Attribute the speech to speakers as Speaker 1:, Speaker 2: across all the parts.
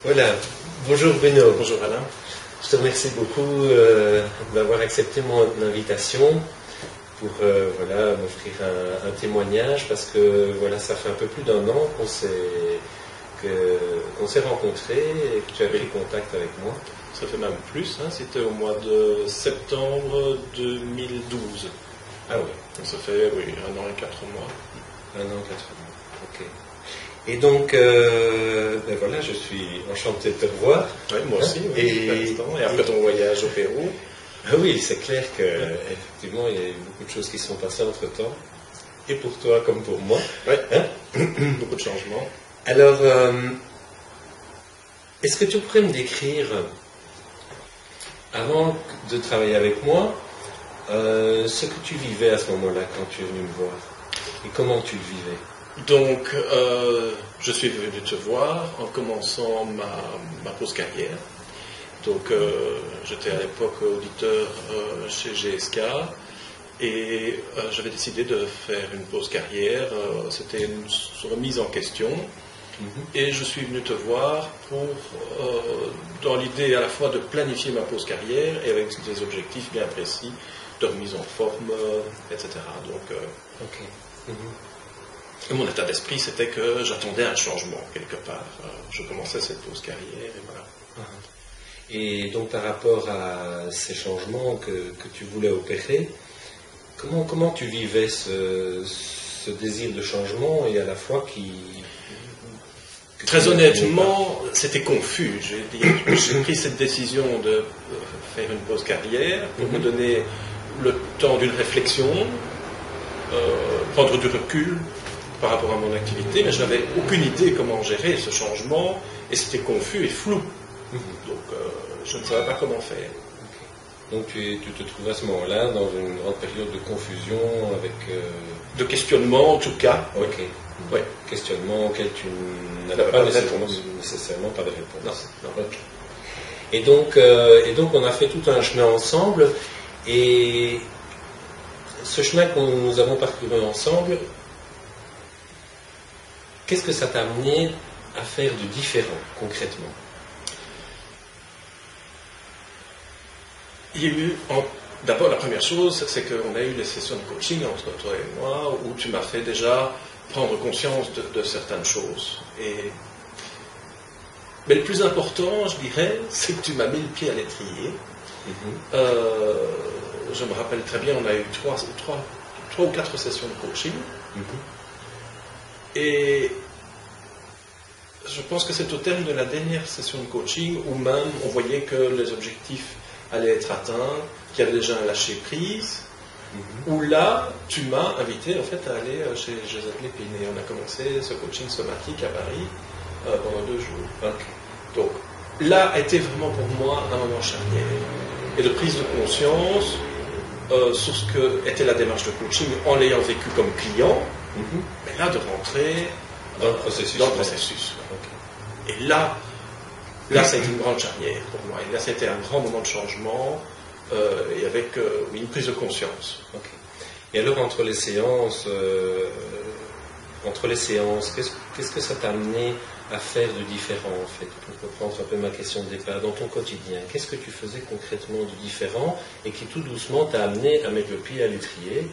Speaker 1: Voilà, bonjour Bruno.
Speaker 2: Bonjour Alain.
Speaker 1: Je te remercie beaucoup d'avoir accepté mon invitation pour m'offrir un témoignage parce que voilà, ça fait un peu plus d'un an qu'on s'est rencontrés et que tu as pris contact avec moi.
Speaker 2: Ça fait même plus, hein, c'était au mois de septembre 2012.
Speaker 1: Ah oui.
Speaker 2: Donc ça fait 1 an et 4 mois.
Speaker 1: 1 an et 4 mois, ok. Et donc, voilà, je suis enchanté de te revoir.
Speaker 2: Oui, moi aussi, et après ton voyage au Pérou.
Speaker 1: Ah oui, c'est clair qu'effectivement, il y a eu beaucoup de choses qui sont passées entre-temps, et pour toi comme pour moi.
Speaker 2: Oui, beaucoup de changements.
Speaker 1: Alors, est-ce que tu pourrais me décrire, avant de travailler avec moi, ce que tu vivais à ce moment-là quand tu es venu me voir, et comment tu le vivais?
Speaker 2: Donc, je suis venu te voir en commençant ma pause carrière. Donc, j'étais à l'époque auditeur chez GSK et j'avais décidé de faire une pause carrière. C'était une remise en question. Et je suis venu te voir dans l'idée à la fois de planifier ma pause carrière et avec des objectifs bien précis de remise en forme, etc. Donc, et mon état d'esprit, c'était que j'attendais un changement quelque part. Je commençais cette pause carrière et voilà.
Speaker 1: Et donc par rapport à ces changements que tu voulais opérer, comment tu vivais ce désir de changement et à la fois
Speaker 2: Très honnêtement, c'était confus. J'ai pris cette décision de faire une pause carrière pour me donner le temps d'une réflexion, prendre du recul par rapport à mon activité, mais je n'avais aucune idée comment gérer ce changement et c'était confus et flou. Donc je ne savais pas comment faire.
Speaker 1: Donc tu te trouves à ce moment-là dans une grande période de confusion avec...
Speaker 2: De questionnement en tout cas.
Speaker 1: Ok.
Speaker 2: Oui.
Speaker 1: Questionnement auquel tu n'avais pas nécessairement pas de réponse.
Speaker 2: Non.
Speaker 1: Okay. Et donc on a fait tout un chemin ensemble et ce chemin que nous avons parcouru ensemble, qu'est-ce que ça t'a amené à faire de différent, concrètement?
Speaker 2: Il y a eu, d'abord la première chose, c'est qu'on a eu les sessions de coaching entre toi et moi, où tu m'as fait déjà prendre conscience de certaines choses. Mais le plus important, je dirais, c'est que tu m'as mis le pied à l'étrier. Je me rappelle très bien, on a eu 3 ou 4 sessions de coaching. Et je pense que c'est au terme de la dernière session de coaching où même on voyait que les objectifs allaient être atteints, qu'il y avait déjà un lâcher prise, où là, tu m'as invité en fait à aller chez Joseph Lépine et on a commencé ce coaching somatique à Paris pendant 2 jours. Donc là a été vraiment pour moi un moment charnière et de prise de conscience sur ce que était la démarche de coaching en l'ayant vécu comme client, mais là de rentrer
Speaker 1: dans le processus.
Speaker 2: Et là ça a été une grande charnière pour moi. Et là, ça a été un grand moment de changement et avec une prise de conscience.
Speaker 1: Et alors, entre les séances, qu'est-ce que ça t'a amené à faire de différent, en fait? Pour reprendre un peu ma question de départ, dans ton quotidien, qu'est-ce que tu faisais concrètement de différent et qui tout doucement t'a amené à mettre le pied à l'étrier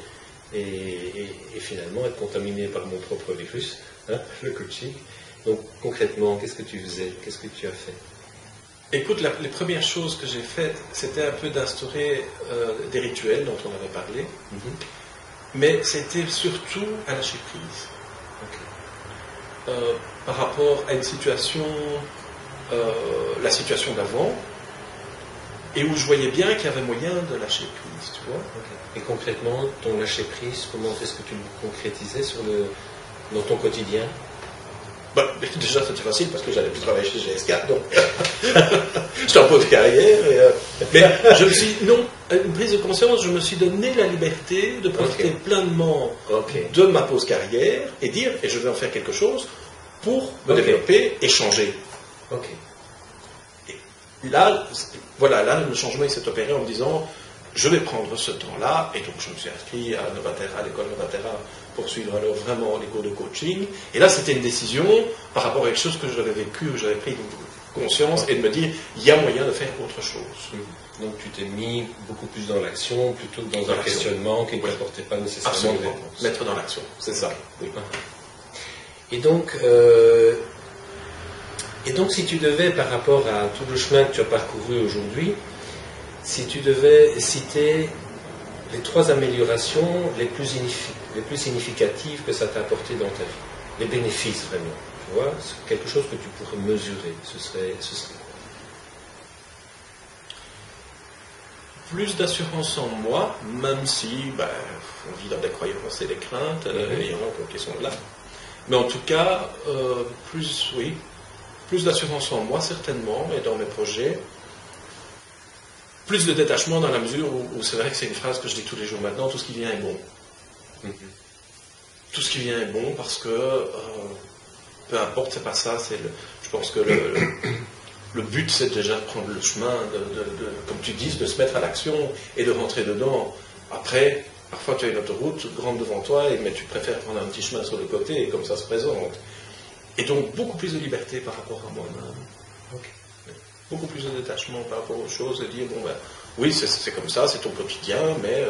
Speaker 1: et finalement être contaminé par mon propre virus, le coaching? Donc concrètement, qu'est-ce que tu faisais? Qu'est-ce que tu as fait?
Speaker 2: Écoute, les premières choses que j'ai faites, c'était un peu d'instaurer des rituels dont on avait parlé, mais c'était surtout à lâcher prise. Par rapport à une situation, la situation d'avant, et où je voyais bien qu'il y avait moyen de lâcher prise, tu vois.
Speaker 1: Et concrètement, ton lâcher prise, comment est-ce que tu le concrétisais dans ton quotidien?
Speaker 2: Déjà, c'était facile parce que j'allais plus travailler chez GSK, donc j'étais en pause carrière. Mais je me suis, une prise de conscience, je me suis donné la liberté de profiter pleinement de ma pause carrière et dire, et je vais en faire quelque chose pour me développer et changer. Et là, le changement il s'est opéré en me disant, je vais prendre ce temps-là, et donc je me suis inscrit à Novatera, à l'école Novatera, pour suivre alors vraiment les cours de coaching. Et là, c'était une décision par rapport à quelque chose que j'avais vécu, que j'avais pris conscience et de me dire, il y a moyen de faire autre chose.
Speaker 1: Donc tu t'es mis beaucoup plus dans l'action plutôt que dans un questionnement qui ne t'apportait pas nécessairement de réponse.
Speaker 2: Mettre dans l'action, c'est ça. Oui.
Speaker 1: Et donc, si tu devais, par rapport à tout le chemin que tu as parcouru aujourd'hui, si tu devais citer les 3 améliorations les plus significatives que ça t'a apporté dans ta vie, les bénéfices vraiment, tu vois, c'est quelque chose que tu pourrais mesurer, ce serait quoi?
Speaker 2: Plus d'assurance en moi, même si on vit dans des croyances et des craintes, il y en a qui sont là. Mais en tout cas, plus d'assurance en moi certainement et dans mes projets. Plus de détachement dans la mesure où c'est vrai que c'est une phrase que je dis tous les jours maintenant, tout ce qui vient est bon. Tout ce qui vient est bon parce que peu importe, c'est pas ça, je pense que le but, c'est déjà de prendre le chemin, comme tu dis, de se mettre à l'action et de rentrer dedans. Après, parfois tu as une autoroute grande devant toi, mais tu préfères prendre un petit chemin sur le côté et comme ça se présente. Et donc, beaucoup plus de liberté par rapport à moi-même. Beaucoup plus de détachement par rapport aux choses et dire, oui, c'est comme ça, c'est ton quotidien, mais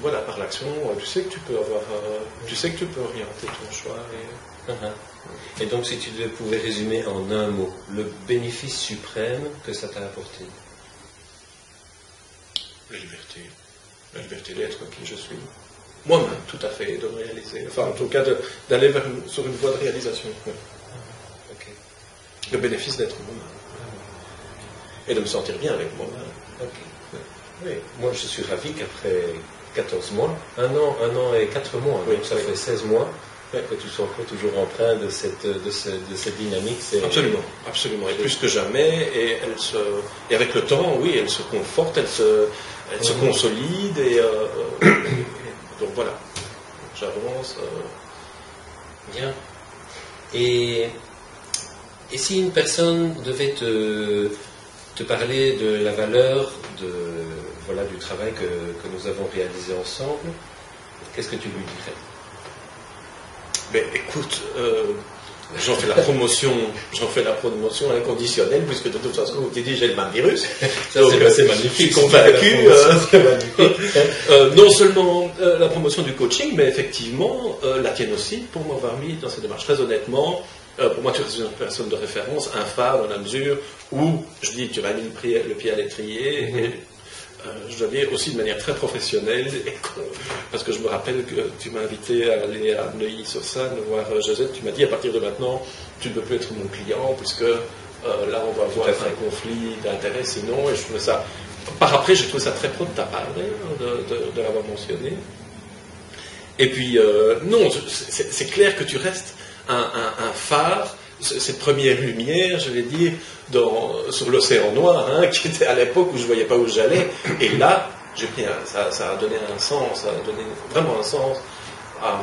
Speaker 2: voilà, par l'action, tu sais que tu peux orienter ton choix.
Speaker 1: Et donc, si tu pouvais résumer en un mot, le bénéfice suprême que ça t'a apporté?
Speaker 2: La liberté d'être qui je suis. Moi-même, tout à fait, de me réaliser. Enfin, en tout cas, d'aller sur une voie de réalisation. Le bénéfice d'être moi-même. Et de me sentir bien avec moi-même.
Speaker 1: Oui. Moi, je suis ravi qu'après 14 mois, un an et 4 mois, donc ça fait 16 mois, que tu sois encore toujours empreint de cette dynamique.
Speaker 2: Absolument. Et plus que jamais, et avec le temps, oui, elle se conforte, elle se consolide, et donc voilà, j'avance.
Speaker 1: Bien. Et si une personne devait te parler de la valeur du travail que nous avons réalisé ensemble, qu'est-ce que tu lui dirais?
Speaker 2: Écoute, j'en fais la promotion inconditionnelle, puisque de toute façon, comme tu dis, j'ai le même virus.
Speaker 1: C'est magnifique.
Speaker 2: Je suis convaincu. Non seulement la promotion du coaching, mais effectivement, la tienne aussi, pour m'avoir mis dans cette démarche. Très honnêtement, pour moi, tu restes une personne de référence, un phare dans la mesure où, je dis, tu m'as mis le pied à l'étrier, et je dois dire aussi de manière très professionnelle, parce que je me rappelle que tu m'as invité à aller à Neuilly-sur-Seine voir Josette, tu m'as dit, à partir de maintenant, tu ne peux plus être mon client, puisque là, on va avoir un conflit d'intérêts, sinon, et je trouvais ça... Par après, j'ai trouvé ça très pro de ta part, de l'avoir mentionné. Et puis, non, c'est clair que tu restes un phare, cette première lumière, je vais dire, sur l'océan noir, qui était à l'époque où je ne voyais pas où j'allais. Et là, ça a donné un sens, ça a donné vraiment un sens à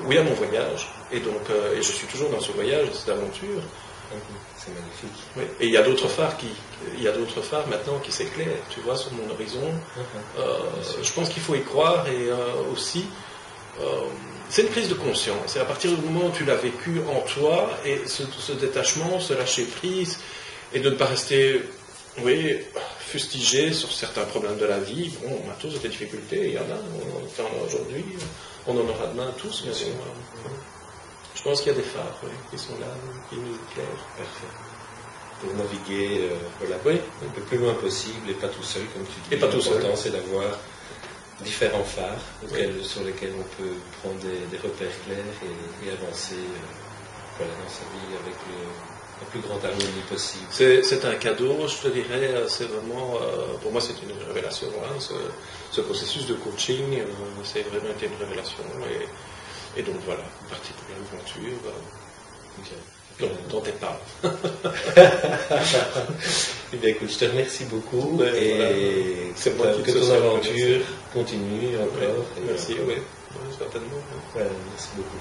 Speaker 2: mon voyage. Et donc, et je suis toujours dans ce voyage, cette aventure.
Speaker 1: C'est magnifique.
Speaker 2: Oui. Et il y a d'autres phares maintenant qui s'éclairent, tu vois, sur mon horizon. Je pense qu'il faut y croire et aussi... c'est une prise de conscience. Et à partir du moment où tu l'as vécu en toi, et ce détachement, ce lâcher prise, et de ne pas rester, fustigé sur certains problèmes de la vie. Bon, on a tous des difficultés, il y en a, on en a aujourd'hui, on en aura demain tous, mais je pense qu'il y a des phares qui sont là, qui nous éclairent.
Speaker 1: Parfait. Pour naviguer un peu plus loin possible, et pas tout seul, comme tu dis.
Speaker 2: Et pas tout seul.
Speaker 1: L'important, c'est d'avoir différents phares sur lesquels on peut prendre des repères clairs et avancer dans sa vie avec la plus grande harmonie possible.
Speaker 2: C'est un cadeau, je te dirais, c'est vraiment, pour moi c'est une révélation, ce processus de coaching, c'est vraiment été une révélation, et donc voilà, une partie pour l'aventure, dans tes pas.
Speaker 1: Eh bien, écoute, je te remercie beaucoup et que ton aventure continue encore.
Speaker 2: Merci, oui, certainement.
Speaker 1: Merci beaucoup.